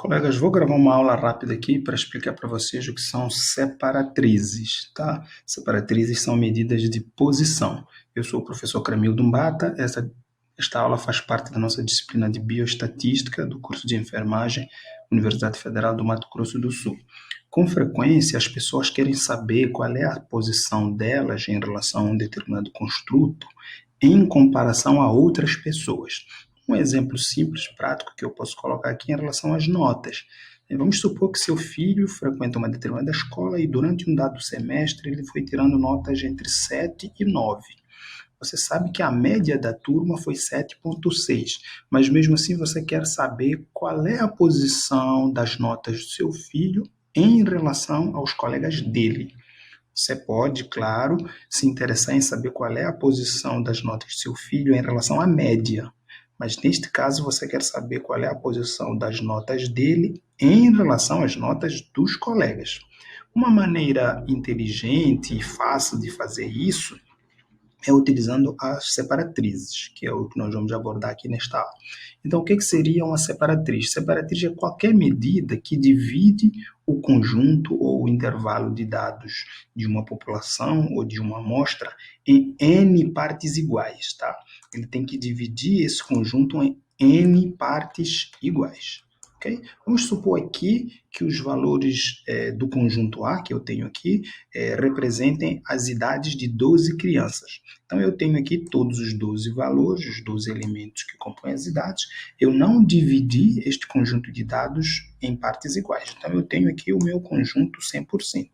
Colegas, vou gravar uma aula rápida aqui para explicar para vocês o que são separatrizes, tá? Separatrizes são medidas de posição. Eu sou o professor Cramildo Mbata, esta aula faz parte da nossa disciplina de Bioestatística do curso de Enfermagem, Universidade Federal do Mato Grosso do Sul. Com frequência, as pessoas querem saber qual é a posição delas em relação a um determinado construto em comparação a outras pessoas. Um exemplo simples, prático, que eu posso colocar aqui em relação às notas. Vamos supor que seu filho frequenta uma determinada escola e durante um dado semestre ele foi tirando notas entre 7 e 9. Você sabe que a média da turma foi 7,6, mas mesmo assim você quer saber qual é a posição das notas do seu filho em relação aos colegas dele. Você pode, claro, se interessar em saber qual é a posição das notas do seu filho em relação à média. Mas neste caso você quer saber qual é a posição das notas dele em relação às notas dos colegas. Uma maneira inteligente e fácil de fazer isso é utilizando as separatrizes, que é o que nós vamos abordar aqui nesta aula. Então, o que seria uma separatriz? Separatriz é qualquer medida que divide o conjunto ou o intervalo de dados de uma população ou de uma amostra em N partes iguais, tá? Ele tem que dividir esse conjunto em N partes iguais. Okay? Vamos supor aqui que os valores do conjunto A, que eu tenho aqui, representem as idades de 12 crianças. Então, eu tenho aqui todos os 12 valores, os 12 elementos que compõem as idades. Eu não dividi este conjunto de dados em partes iguais. Então, eu tenho aqui o meu conjunto 100%.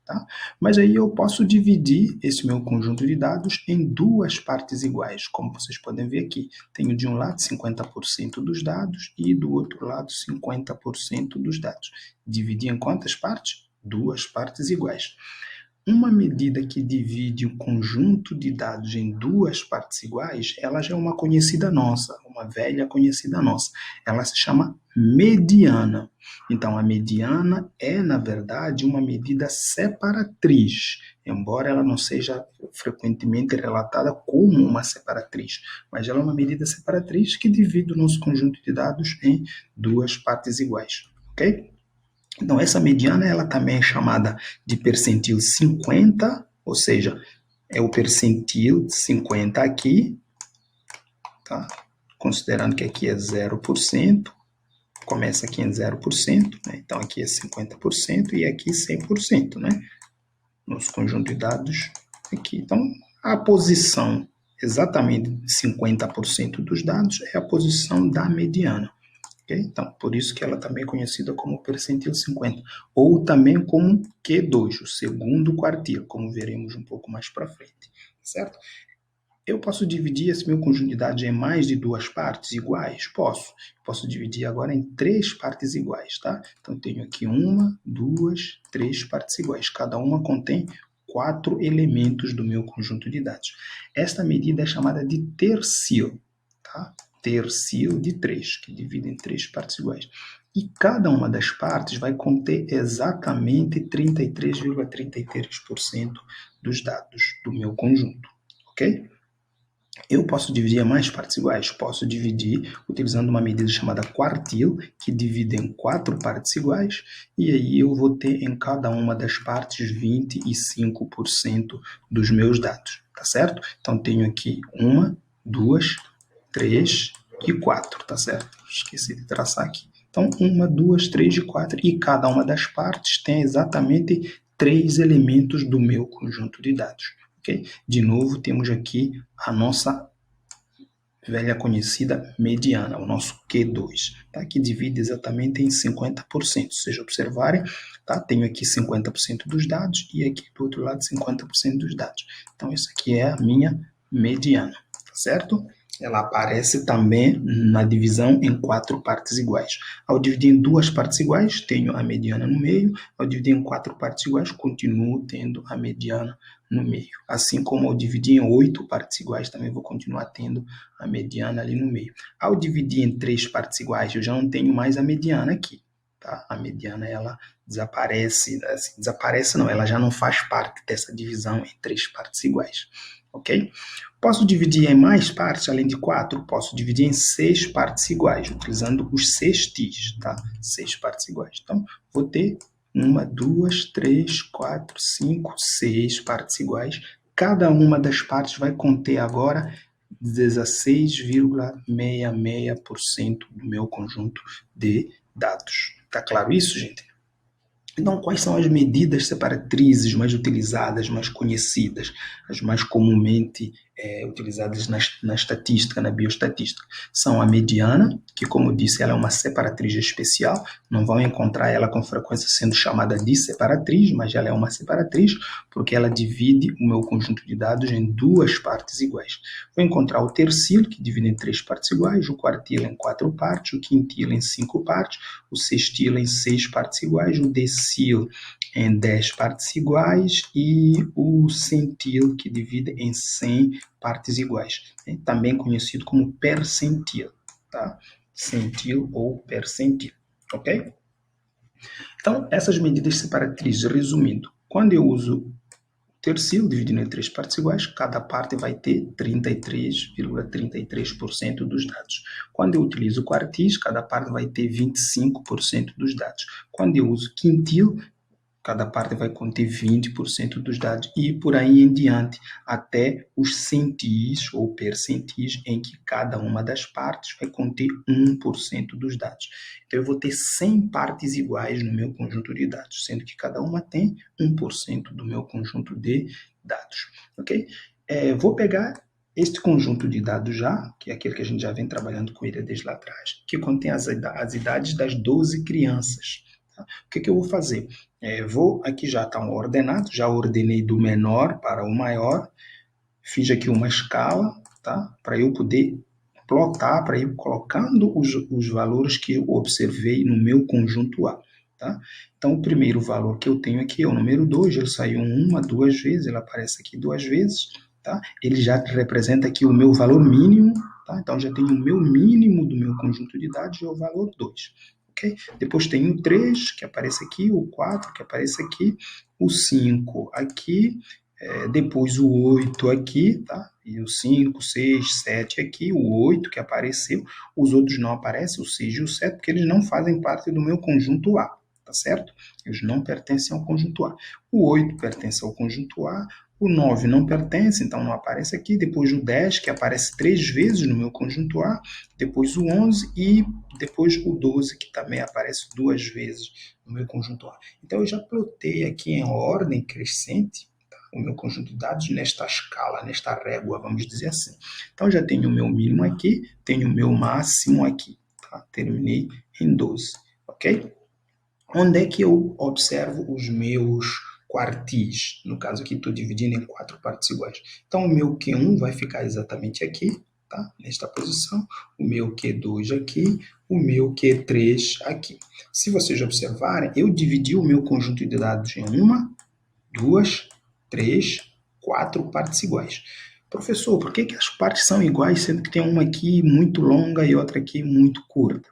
Tá? Mas aí eu posso dividir esse meu conjunto de dados em duas partes iguais, como vocês podem ver aqui. Tenho de um lado 50% dos dados e do outro lado 50% dos dados. Dividir em quantas partes? Duas partes iguais. Uma medida que divide o conjunto de dados em duas partes iguais, ela já é uma conhecida nossa, uma velha conhecida nossa. Ela se chama mediana. Então, a mediana é, na verdade, uma medida separatriz, embora ela não seja frequentemente relatada como uma separatriz, mas ela é uma medida separatriz que divide o nosso conjunto de dados em duas partes iguais, ok? Então, essa mediana ela também é chamada de percentil 50, ou seja, é o percentil 50 aqui, tá? Considerando que aqui é 0%, começa aqui em 0%, né? Então aqui é 50% e aqui 100%, né? Nosso conjunto de dados aqui. Então, a posição exatamente de 50% dos dados é a posição da mediana. Okay? Então, por isso que ela também é conhecida como percentil 50, ou também como Q2, o segundo quartil, como veremos um pouco mais para frente, certo? Eu posso dividir esse meu conjunto de dados em mais de duas partes iguais? Posso. Posso dividir agora em três partes iguais, tá? Então, tenho aqui uma, duas, três partes iguais. Cada uma contém 4 elementos do meu conjunto de dados. Esta medida é chamada de tercio, tá? Tercio de 3, que divide em três partes iguais. E cada uma das partes vai conter exatamente 33,33% dos dados do meu conjunto, ok? Eu posso dividir em mais partes iguais? Posso dividir utilizando uma medida chamada quartil, que divide em 4 partes iguais, e aí eu vou ter em cada uma das partes 25% dos meus dados, tá certo? Então, tenho aqui uma, duas, três e 4, tá certo? Esqueci de traçar aqui. Então, uma, duas, três e 4, e cada uma das partes tem exatamente 3 elementos do meu conjunto de dados. Okay? De novo, temos aqui a nossa velha conhecida mediana, o nosso Q2, tá? Que divide exatamente em 50%. Se vocês observarem, tá? Tenho aqui 50% dos dados e aqui do outro lado 50% dos dados. Então, isso aqui é a minha mediana, tá certo? Ela aparece também na divisão em 4 partes iguais. Ao dividir em 2 partes iguais, tenho a mediana no meio. Ao dividir em 4 partes iguais, continuo tendo a mediana no meio. Assim como ao dividir em 8 partes iguais, também vou continuar tendo a mediana ali no meio. Ao dividir em 3 partes iguais, eu já não tenho mais a mediana aqui. Tá? A mediana, ela desaparece, assim, desaparece não, ela já não faz parte dessa divisão em 3 partes iguais. ok? Posso dividir em mais partes, além de 4? Posso dividir em 6 partes iguais, utilizando os 6t's, tá? 6 partes iguais. Então, vou ter 1, 2, 3, 4, 5, 6 partes iguais. Cada uma das partes vai conter agora 16,66% do meu conjunto de dados. Tá claro isso, gente? Então, quais são as medidas separatrizes mais utilizadas, mais conhecidas, as mais comumente utilizadas na estatística, na bioestatística? São a mediana, que, como eu disse, ela é uma separatriz especial, não vão encontrar ela com frequência sendo chamada de separatriz, mas ela é uma separatriz porque ela divide o meu conjunto de dados em 2 partes iguais. Vou encontrar o tercilo, que divide em 3 partes iguais, o quartilo em 4 partes, o quintilo em 5 partes, o sextilo em 6 partes iguais, o decilo em 10 partes iguais e o centilo, que divide em 100 partes iguais, também conhecido como percentil, tá? Centil ou percentil, ok? Então, essas medidas separatrizes, resumindo, quando eu uso tercilo, dividindo em 3 partes iguais, cada parte vai ter 33,33% dos dados. Quando eu utilizo quartis, cada parte vai ter 25% dos dados. Quando eu uso quintil, cada parte vai conter 20% dos dados e por aí em diante, até os centis ou percentis, em que cada uma das partes vai conter 1% dos dados. Então, eu vou ter 100 partes iguais no meu conjunto de dados, sendo que cada uma tem 1% do meu conjunto de dados. Ok? Vou pegar este conjunto de dados já, que é aquele que a gente já vem trabalhando com ele desde lá atrás, que contém as idades das 12 crianças. Tá? O que eu vou fazer? Aqui já está um ordenado, já ordenei do menor para o maior, fiz aqui uma escala, tá? Para eu poder plotar, para ir colocando os valores que eu observei no meu conjunto A. Tá? Então, o primeiro valor que eu tenho aqui é o número 2, ele saiu 1, 2 vezes, ele aparece aqui 2 vezes, tá? Ele já representa aqui o meu valor mínimo, tá? Então, já tenho o meu mínimo do meu conjunto de dados, é o valor 2. Okay? Depois tem o 3, que aparece aqui, o 4, que aparece aqui, o 5 aqui, depois o 8 aqui, tá? E o 5, 6, 7 aqui, o 8 que apareceu, os outros não aparecem, o 6 e o 7, porque eles não fazem parte do meu conjunto A, tá certo? Eles não pertencem ao conjunto A. O 8 pertence ao conjunto A, o 9 não pertence, então não aparece aqui. Depois o 10, que aparece 3 vezes no meu conjunto A. Depois o 11 e depois o 12, que também aparece 2 vezes no meu conjunto A. Então, eu já plotei aqui em ordem crescente, tá, o meu conjunto de dados nesta escala, nesta régua, vamos dizer assim. Então, já tenho o meu mínimo aqui, tenho o meu máximo aqui. Tá? Terminei em 12, ok? Onde é que eu observo os meus quartis? No caso aqui, estou dividindo em 4 partes iguais. Então, o meu Q1 vai ficar exatamente aqui, tá? Nesta posição. O meu Q2 aqui, o meu Q3 aqui. Se vocês observarem, eu dividi o meu conjunto de dados em 1, 2, 3, 4 partes iguais. Professor, por que as partes são iguais, sendo que tem uma aqui muito longa e outra aqui muito curta?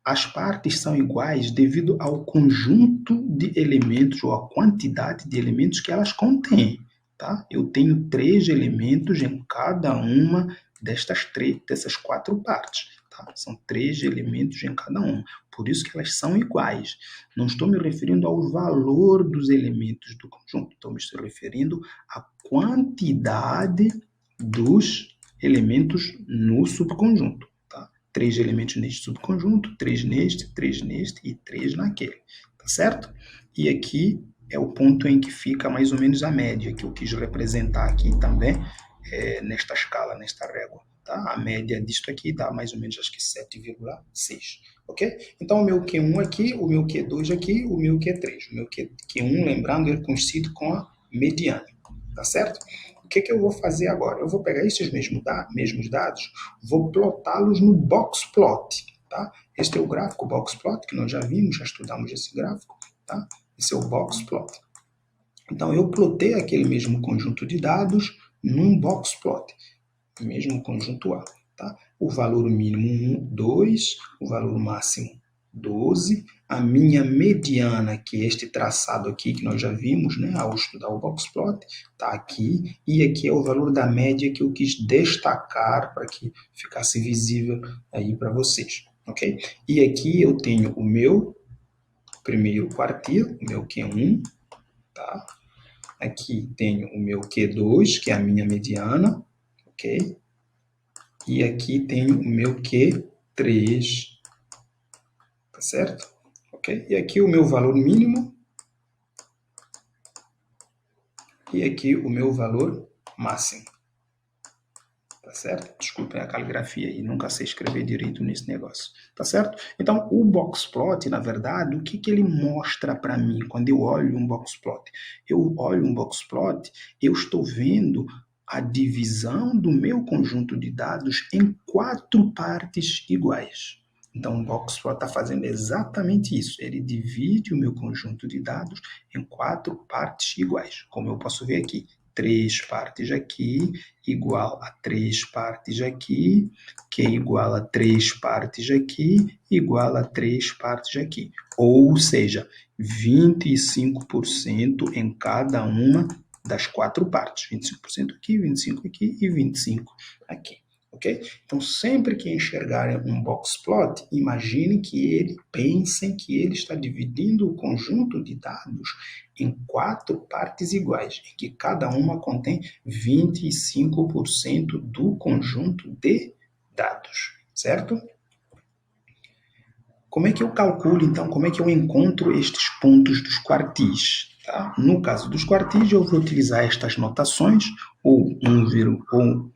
As partes são iguais devido ao conjunto de elementos ou à quantidade de elementos que elas contêm. Tá? Eu tenho 3 elementos em cada uma dessas 4 partes. Tá? São 3 elementos em cada uma. Por isso que elas são iguais. Não estou me referindo ao valor dos elementos do conjunto. Estou me referindo à quantidade dos elementos no subconjunto. 3 elementos neste subconjunto, 3 neste e 3 naquele, tá certo? E aqui é o ponto em que fica mais ou menos a média, que eu quis representar aqui também, nesta escala, nesta régua. Tá? A média disto aqui dá mais ou menos, acho que 7,6, ok? Então, o meu Q1 aqui, o meu Q2 aqui, o meu Q3. O meu Q1, lembrando, ele é conhecido com a mediana, tá certo? O que eu vou fazer agora? Eu vou pegar esses mesmos dados, vou plotá-los no boxplot, tá? Este é o gráfico boxplot, que nós já vimos, já estudamos esse gráfico, tá? Esse é o boxplot. Então, eu plotei aquele mesmo conjunto de dados num boxplot, mesmo conjunto A, tá? O valor mínimo 1, 2, o valor máximo 12, a minha mediana, que é este traçado aqui que nós já vimos, né, ao estudar o boxplot, está aqui, e aqui é o valor da média que eu quis destacar para que ficasse visível aí para vocês, ok? E aqui eu tenho o meu primeiro quartil, o meu Q1, tá? Aqui tenho o meu Q2, que é a minha mediana, ok? E aqui tenho o meu Q3, tá certo? Ok? E aqui o meu valor mínimo e aqui o meu valor máximo, tá certo? Desculpem a caligrafia aí, nunca sei escrever direito nesse negócio, tá certo? Então, o boxplot, na verdade, o que que ele mostra para mim quando eu olho um boxplot? Eu olho um boxplot, eu estou vendo a divisão do meu conjunto de dados em 4 partes iguais. Então, o boxplot está fazendo exatamente isso. Ele divide o meu conjunto de dados em 4 partes iguais, como eu posso ver aqui. 3 partes aqui, igual a 3 partes aqui, que é igual a 3 partes aqui, igual a 3 partes aqui. Ou seja, 25% em cada uma das 4 partes. 25% aqui, 25% aqui e 25% aqui. Ok? Então, sempre que enxergarem um boxplot, imagine que pensem que ele está dividindo o conjunto de dados em 4 partes iguais, em que cada uma contém 25% do conjunto de dados, certo? Como é que eu calculo, então, como é que eu encontro estes pontos dos quartis? Tá? No caso dos quartis, eu vou utilizar estas notações, ou 1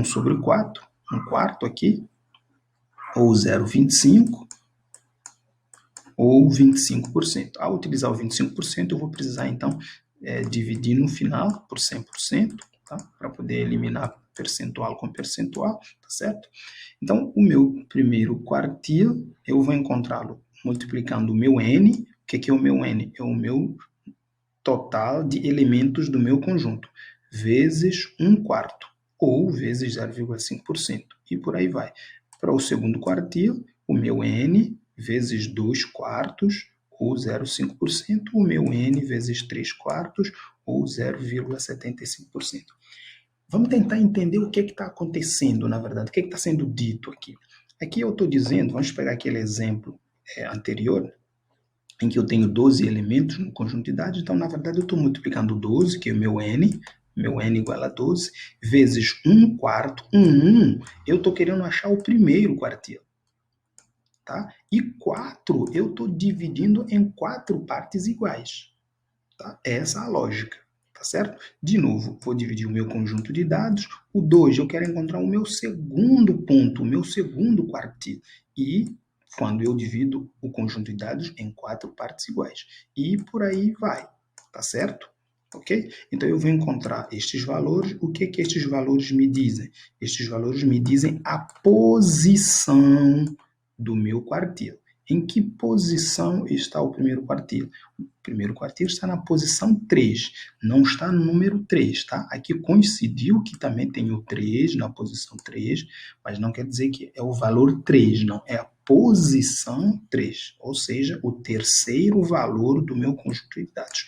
sobre 4, um quarto aqui, ou 0,25, ou 25%. Ao utilizar o 25%, eu vou precisar, então, dividir no final por 100%, tá? Para poder eliminar percentual com percentual, tá certo? Então, o meu primeiro quartil, eu vou encontrá-lo multiplicando o meu n. O que é o meu n? É o meu total de elementos do meu conjunto, vezes 1/4, ou vezes 0,5%, e por aí vai. Para o segundo quartil, o meu n vezes 2/4, ou 0,5%, o meu n vezes 3/4, ou 0,75%. Vamos tentar entender o que está acontecendo, na verdade, o que está sendo dito aqui. Aqui eu estou dizendo, vamos pegar aquele exemplo anterior, em que eu tenho 12 elementos no conjunto de dados, então, na verdade, eu estou multiplicando 12, que é o meu n igual a 12, vezes 1/4, eu estou querendo achar o primeiro quartil. Tá? E 4, eu estou dividindo em 4 partes iguais. Tá? Essa é a lógica. Tá certo? De novo, vou dividir o meu conjunto de dados. O 2, eu quero encontrar o meu segundo ponto, o meu segundo quartil. E quando eu divido o conjunto de dados em 4 partes iguais. E por aí vai. Tá certo? Ok? Então, eu vou encontrar estes valores. O que estes valores me dizem? Estes valores me dizem a posição do meu quartil. Em que posição está o primeiro quartil? O primeiro quartil está na posição 3, não está no número 3, tá? Aqui coincidiu que também tem o 3 na posição 3, mas não quer dizer que é o valor 3, não. É a posição 3, ou seja, o terceiro valor do meu conjunto de dados.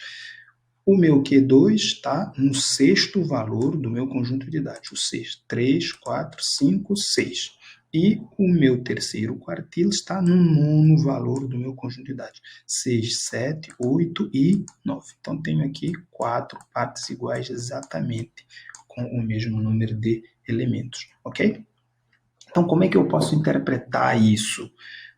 O meu Q2 está no sexto valor do meu conjunto de dados, o sexto, 3, 4, 5, 6. E o meu terceiro quartil está no nono valor do meu conjunto de dados, 6, 7, 8 e 9. Então, tenho aqui 4 partes iguais exatamente com o mesmo número de elementos, ok? Então, como é que eu posso interpretar isso?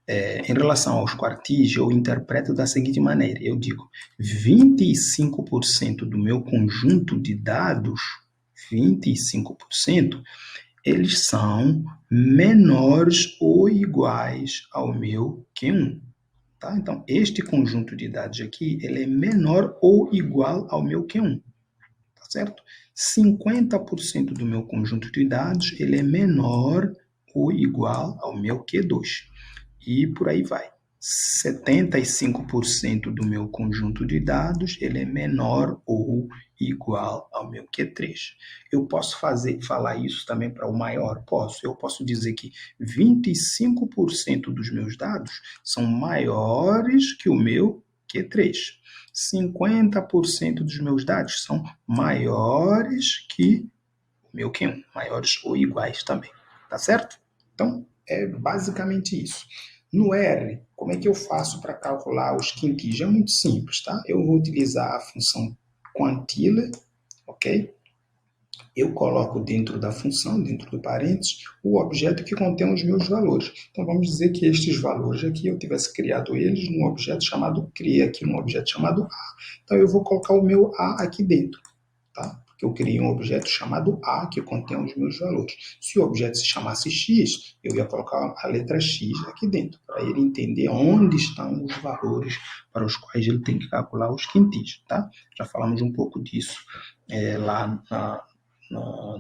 Em relação aos quartis, eu interpreto da seguinte maneira: eu digo 25% do meu conjunto de dados, 25%, eles são menores ou iguais ao meu Q1. Tá? Então, este conjunto de dados aqui, ele é menor ou igual ao meu Q1. Tá certo? 50% do meu conjunto de dados, ele é menor ou igual ao meu Q2. E por aí vai. 75% do meu conjunto de dados ele é menor ou igual ao meu Q3. Eu posso falar isso também para o maior? Posso. Eu posso dizer que 25% dos meus dados são maiores que o meu Q3. 50% dos meus dados são maiores que o meu Q1, maiores ou iguais também, tá certo? Então, é basicamente isso. No R, como é que eu faço para calcular os quintis? É muito simples, tá? Eu vou utilizar a função quantile, ok? Eu coloco dentro da função, dentro do parênteses, o objeto que contém os meus valores. Então, vamos dizer que estes valores aqui, eu tivesse criado eles num objeto chamado cria, aqui num objeto chamado a. Então, eu vou colocar o meu a aqui dentro, tá? Porque eu criei um objeto chamado a, que contém os meus valores. Se o objeto se chamasse x, eu ia colocar a letra x aqui dentro, para ele entender onde estão os valores para os quais ele tem que calcular os quintis, tá? Já falamos um pouco disso lá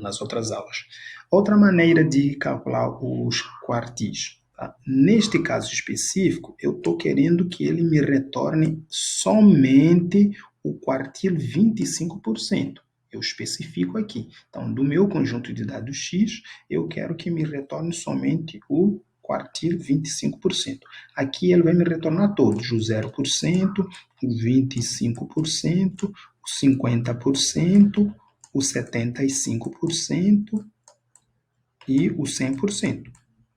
nas outras aulas. Outra maneira de calcular os quartis. Tá? Neste caso específico, eu estou querendo que ele me retorne somente o quartil 25%. Eu especifico aqui. Então, do meu conjunto de dados X, eu quero que me retorne somente o quartil 25%. Aqui ele vai me retornar todos, o 0%, o 25%, o 50%, o 75% e o 100%.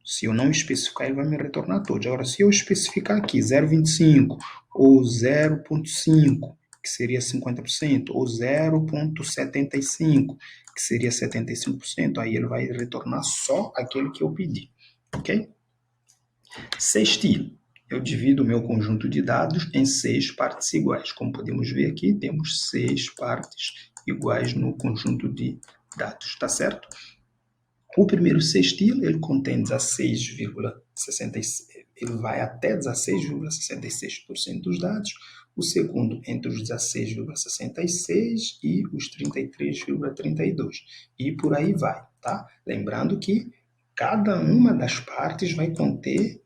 Se eu não especificar, ele vai me retornar todos. Agora, se eu especificar aqui 0,25 ou 0,5, que seria 50%, ou 0,75, que seria 75%, aí ele vai retornar só aquele que eu pedi, ok? Sextil. Eu divido o meu conjunto de dados em 6 partes iguais. Como podemos ver aqui, temos 6 partes iguais no conjunto de dados, tá certo? O primeiro sextil, ele contém 16,66, ele vai até 16,66% dos dados. O segundo, entre os 16,66 e os 33,32. E por aí vai, tá? Lembrando que cada uma das partes vai conter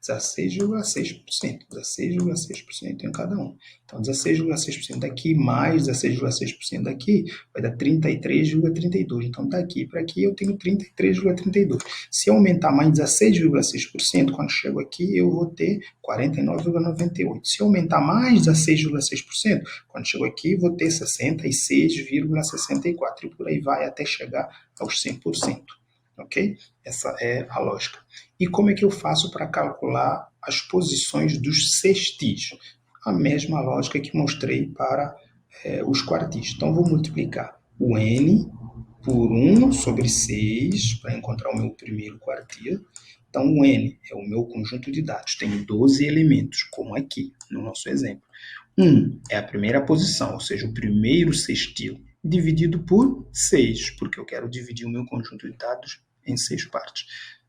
16,6%, 16,6% em cada um. Então, 16,6% daqui mais 16,6% daqui vai dar 33,32%. Então, daqui para aqui eu tenho 33,32%. Se eu aumentar mais 16,6%, quando chego aqui eu vou ter 49,98%. Se eu aumentar mais 16,6%, quando chego aqui eu vou ter 66,64%. E por aí vai até chegar aos 100%. Ok? Essa é a lógica. E como é que eu faço para calcular as posições dos sextis? A mesma lógica que mostrei para os quartis. Então, vou multiplicar o n por 1 sobre 6 para encontrar o meu primeiro quartil. Então, o n é o meu conjunto de dados. Tem 12 elementos, como aqui no nosso exemplo. 1 é a primeira posição, ou seja, o primeiro sextil, dividido por 6, porque eu quero dividir o meu conjunto de dados em 6 partes.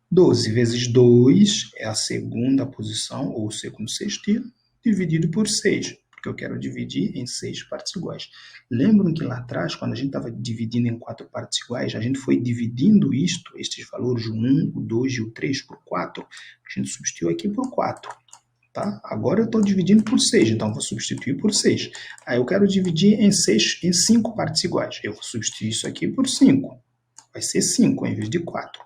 12 vezes 2 é a segunda posição, ou o segundo sextil, dividido por 6, porque eu quero dividir em 6 partes iguais. Lembram que lá atrás, quando a gente estava dividindo em 4 partes iguais, a gente foi dividindo estes valores, o 1, o 2 e o 3, por 4. A gente substituiu aqui por 4. Tá? Agora eu estou dividindo por 6, então vou substituir por 6. Aí eu quero dividir em 5 partes iguais. Eu vou substituir isso aqui por 5. Vai ser 5 em vez de 4.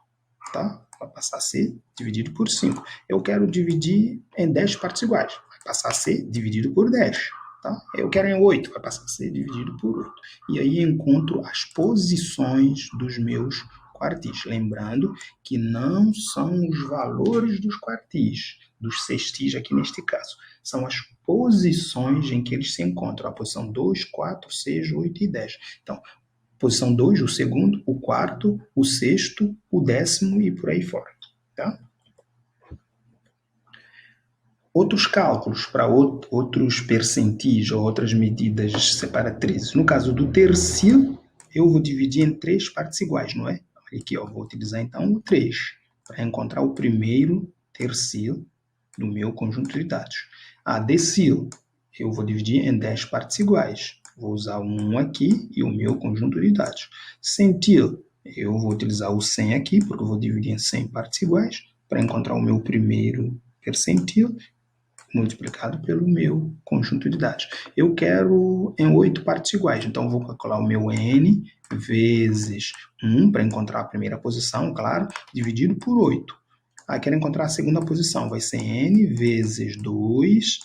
Tá? Vai passar a ser dividido por 5. Eu quero dividir em 10 partes iguais. Vai passar a ser dividido por 10. Tá? Eu quero em 8. Vai passar a ser dividido por 8. E aí encontro as posições dos meus quartis. Lembrando que não são os valores dos quartis, dos sextis aqui neste caso. São as posições em que eles se encontram. A posição 2, 4, 6, 8 e 10. Então, posição 2, o segundo, o quarto, o sexto, o décimo e por aí fora. Tá? Outros cálculos para outros percentis ou outras medidas separatrizes. No caso do tercil, eu vou dividir em 3 partes iguais, não é? Aqui, ó, vou utilizar então o 3 para encontrar o primeiro tercil do meu conjunto de dados. A decil, eu vou dividir em 10 partes iguais. Vou usar o 1 aqui e o meu conjunto de dados. Centil, eu vou utilizar o 100 aqui, porque eu vou dividir em 100 partes iguais para encontrar o meu primeiro percentil. multiplicado pelo meu conjunto de dados. Eu quero em 8 partes iguais, então eu vou calcular o meu n vezes 1, para encontrar a primeira posição, claro, dividido por 8. Aí quero encontrar a segunda posição, vai ser n vezes 2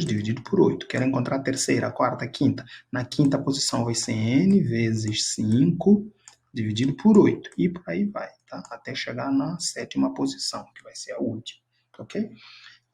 dividido por 8. Quero encontrar a terceira, a quarta, a quinta. Na quinta posição vai ser n vezes 5 dividido por 8. E por aí vai, tá? Até chegar na sétima posição, que vai ser a última, ok?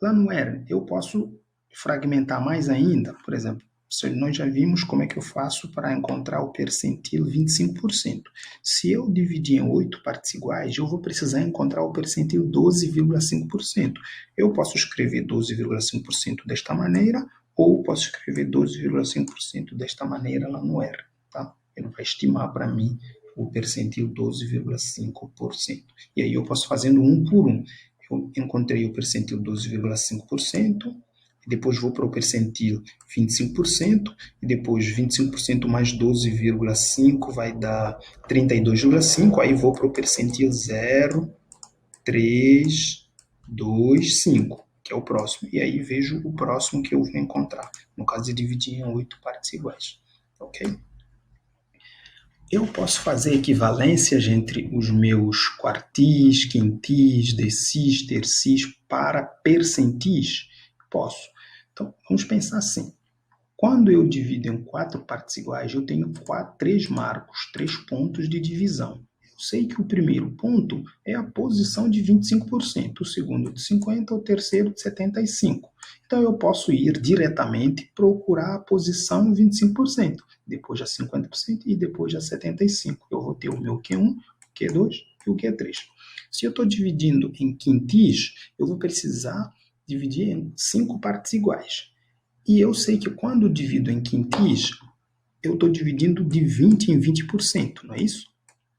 Lá no R, eu posso fragmentar mais ainda. Por exemplo, nós já vimos como é que eu faço para encontrar o percentil 25%. Se eu dividir em 8 partes iguais, eu vou precisar encontrar o percentil 12,5%. Eu posso escrever 12,5% desta maneira, ou posso escrever 12,5% desta maneira lá no R. Tá? Ele vai estimar para mim o percentil 12,5%. E aí eu posso fazendo um por um. Eu encontrei o percentil 12,5%, depois vou para o percentil 25%, e depois 25% mais 12,5 vai dar 32,5, aí vou para o percentil 0,325, que é o próximo. E aí vejo o próximo que eu vou encontrar, no caso de dividir em 8 partes iguais. Ok? Eu posso fazer equivalências entre os meus quartis, quintis, decis, tercis para percentis? Posso. Então, vamos pensar assim. Quando eu divido em 4 partes iguais, eu tenho 3 marcos, 3 pontos de divisão. Eu sei que o primeiro ponto é a posição de 25%, o segundo de 50%, o terceiro de 75%. Então, eu posso ir diretamente procurar a posição 25%, depois a 50% e depois a 75%. Eu vou ter o meu Q1, o Q2 e o Q3. Se eu estou dividindo em quintis, eu vou precisar dividir em 5 partes iguais. E eu sei que quando divido em quintis, eu estou dividindo de 20 em 20%, não é isso?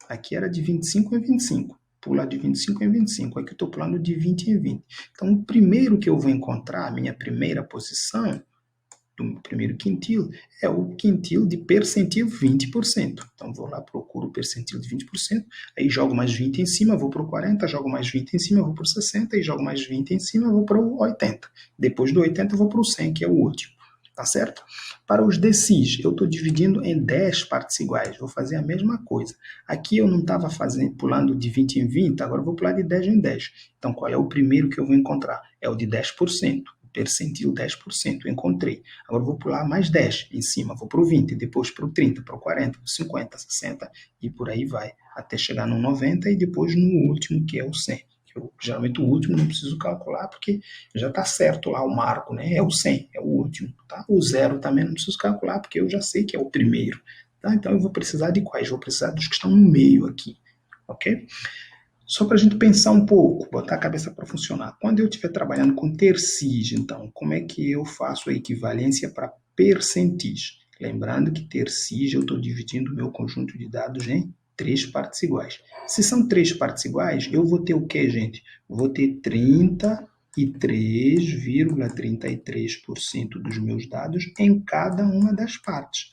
Aqui era de 25 em 25. Pular de 25 em 25. Aqui eu estou pulando de 20 em 20. Então, o primeiro que eu vou encontrar, a minha primeira posição, do primeiro quintil, é o quintil de percentil 20%. Então, vou lá, procuro o percentil de 20%, aí jogo mais 20 em cima, vou para o 40, jogo mais 20 em cima, vou para o 60, e jogo mais 20 em cima, vou para o 80. Depois do 80, eu vou para o 100, que é o último. Tá certo? Para os decis, eu estou dividindo em 10 partes iguais. Vou fazer a mesma coisa. Aqui eu não estava pulando de 20 em 20, agora eu vou pular de 10 em 10. Então, qual é o primeiro que eu vou encontrar? É o de 10%. Percentil 10%, encontrei. Agora vou pular mais 10 em cima, vou para o 20, depois para o 30, para o 40, para o 50, 60 e por aí vai, até chegar no 90 e depois no último, que é o 100. Geralmente o último não preciso calcular porque já está certo lá o marco, né? É o 100, é o último. Tá? O 0 também não preciso calcular porque eu já sei que é o primeiro. Tá? Então eu vou precisar de quais? Vou precisar dos que estão no meio aqui. Ok? Só para a gente pensar um pouco, botar a cabeça para funcionar. Quando eu estiver trabalhando com tercis, então, como é que eu faço a equivalência para percentis? Lembrando que tercis eu estou dividindo o meu conjunto de dados em 3 partes iguais. Se são 3 partes iguais, eu vou ter o quê, gente? Vou ter 33,33% dos meus dados em cada uma das partes.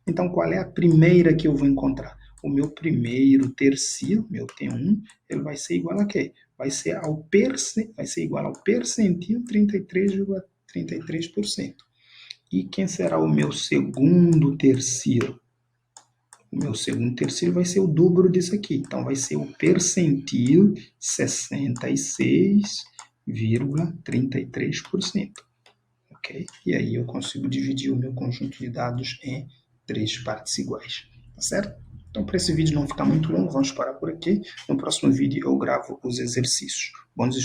Então, qual é a primeira que eu vou encontrar? O meu primeiro tercio, meu T1, ele vai ser igual a quê? Vai ser igual ao percentil 33,33%. E quem será o meu segundo terceiro? O meu segundo terceiro vai ser o dobro disso aqui. Então, vai ser o percentil 66,33%. Ok? E aí eu consigo dividir o meu conjunto de dados em 3 partes iguais. Tá certo? Então, para esse vídeo não ficar muito longo, vamos parar por aqui. No próximo vídeo eu gravo os exercícios. Bons estudos.